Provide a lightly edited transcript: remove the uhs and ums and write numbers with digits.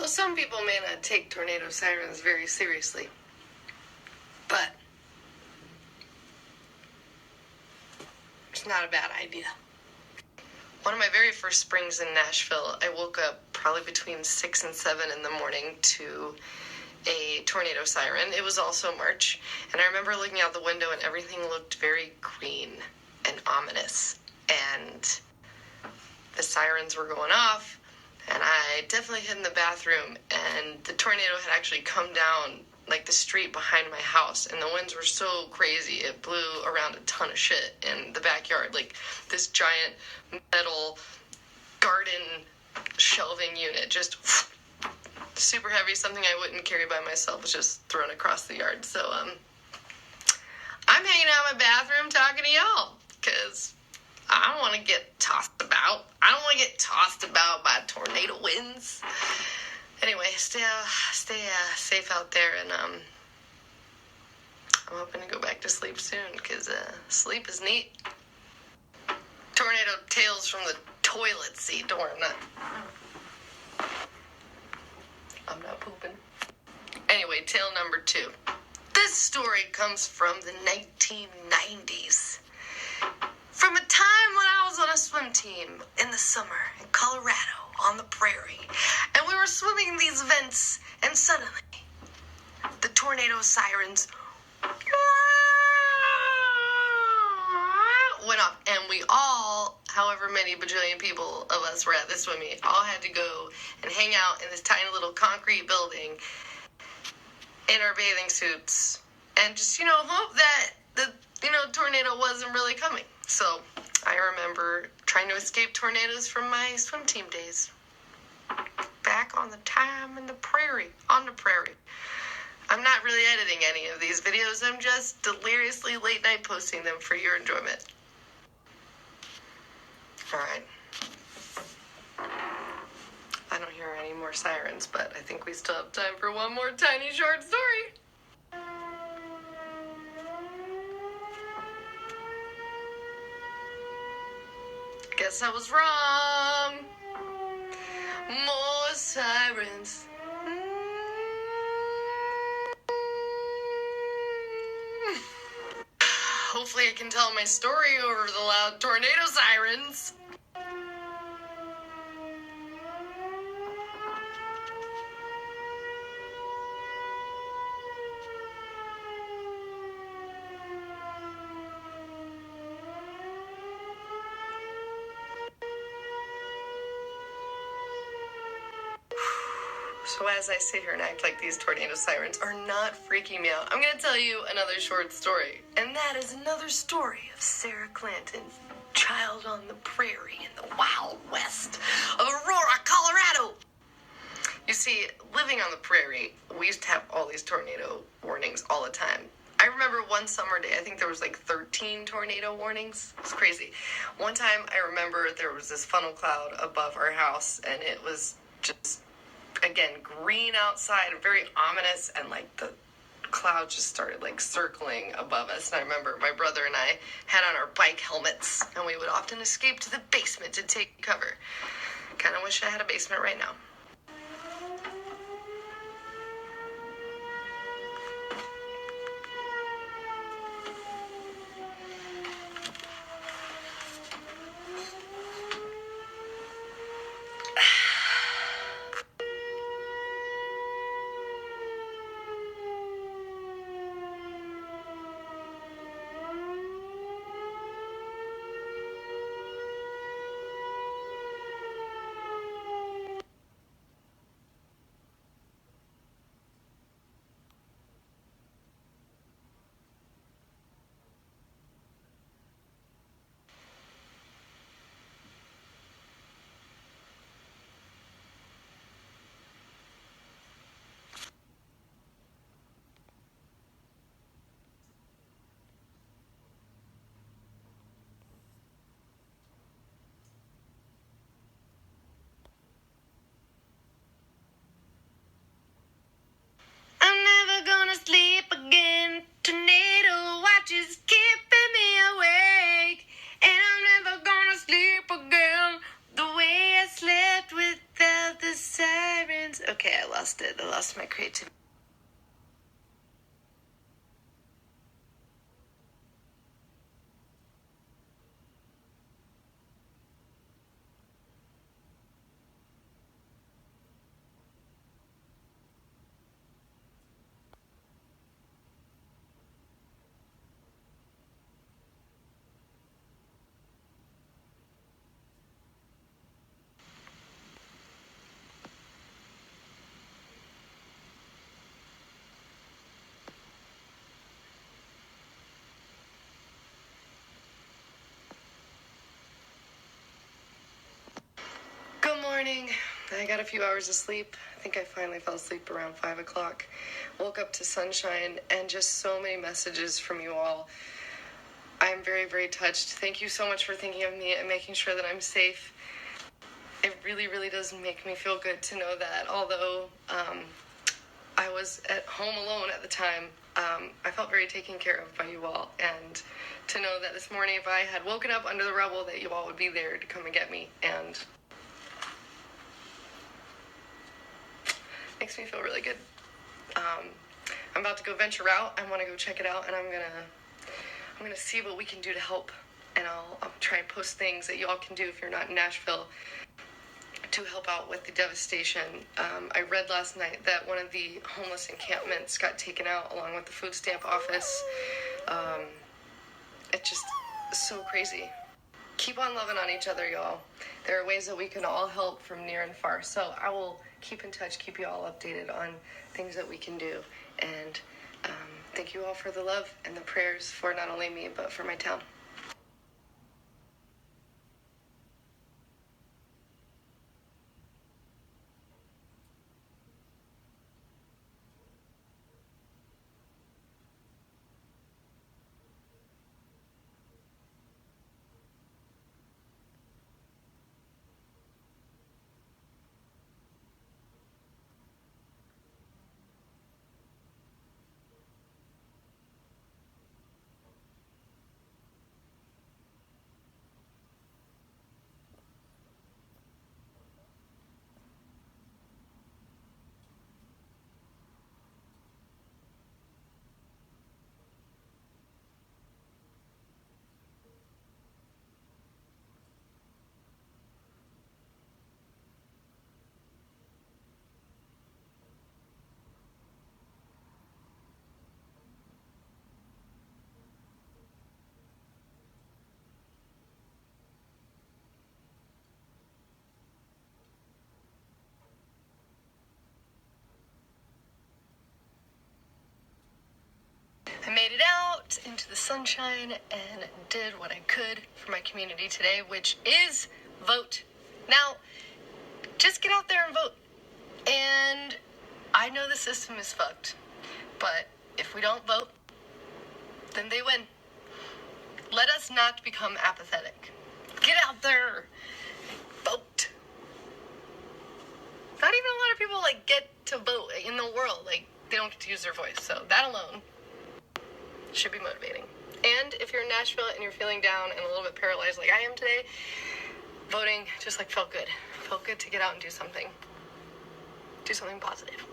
So some people may not take tornado sirens very seriously, but it's not a bad idea. One of my very first springs in Nashville, I woke up probably between 6 and 7 in the morning to a tornado siren. It was also March, and I remember looking out the window and everything looked very green and ominous, and the sirens were going off, and I definitely hid in the bathroom, and the tornado had actually come down like the street behind my house, and the winds were so crazy it blew around a ton of shit in the backyard, like this giant metal garden shelving unit, just super heavy, something I wouldn't carry by myself, was just thrown across the yard. So I'm hanging out in my bathroom talking to y'all because I don't want to get tossed about. I don't want to get tossed about by tornado winds. Anyway, stay safe out there, and I'm hoping to go back to sleep soon because sleep is neat. Tornado tales from the toilet seat. Don't worry, I'm not pooping. Anyway, tale number 2. This story comes from the 1990s. From a time when I was on a swim team in the summer in Colorado on the prairie, and we were swimming in these vents, and suddenly the tornado sirens went off, and we all, however many bajillion people of us were at this swim meet, all had to go and hang out in this tiny little concrete building in our bathing suits and just, hope that the, tornado wasn't really coming. So I remember trying to escape tornadoes from my swim team days. Back on the time in the prairie, on the prairie. I'm not really editing any of these videos. I'm just deliriously late night posting them for your enjoyment. Alright. I don't hear any more sirens, but I think we still have time for one more tiny short story. Guess I was wrong. More sirens. Hopefully I can tell my story over the loud tornado sirens. So as I sit here and act like these tornado sirens are not freaking me out, I'm going to tell you another short story. And that is another story of Sarah Clanton, child on the prairie in the wild west of Aurora, Colorado. You see, living on the prairie, we used to have all these tornado warnings all the time. I remember one summer day, I think there was like 13 tornado warnings. It was crazy. One time I remember there was this funnel cloud above our house, and it was just, again, green outside, very ominous, and like the cloud just started like circling above us. And I remember my brother and I had on our bike helmets, and we would often escape to the basement to take cover. Kind of wish I had a basement right now. okay, I lost it. I lost my creativity. Good morning. I got a few hours of sleep. I think I finally fell asleep around 5 o'clock. Woke up to sunshine and just so many messages from you all. I'm very, very touched. Thank you so much for thinking of me and making sure that I'm safe. It really, really does make me feel good to know that although I was at home alone at the time, I felt very taken care of by you all. And to know that this morning, if I had woken up under the rubble, that you all would be there to come and get me. And makes me feel really good. I'm about to go venture out. I want to go check it out, and I'm gonna see what we can do to help. And I'll try and post things that you all can do if you're not in Nashville to help out with the devastation. I read last night that one of the homeless encampments got taken out along with the food stamp office. It's just so crazy. Keep on loving on each other, y'all. There are ways that we can all help from near and far. So I will keep in touch, keep you all updated on things that we can do. And thank you all for the love and the prayers for not only me, but for my town. I made it out into the sunshine and did what I could for my community today, which is vote. Now, just get out there and vote. And I know the system is fucked, but if we don't vote, then they win. Let us not become apathetic. Get out there, vote. Not even a lot of people get to vote in the world. They don't get to use their voice. So that alone should be motivating. And if you're in Nashville and you're feeling down and a little bit paralyzed like I am today, voting just felt good. Felt good to get out and do something. Do something positive.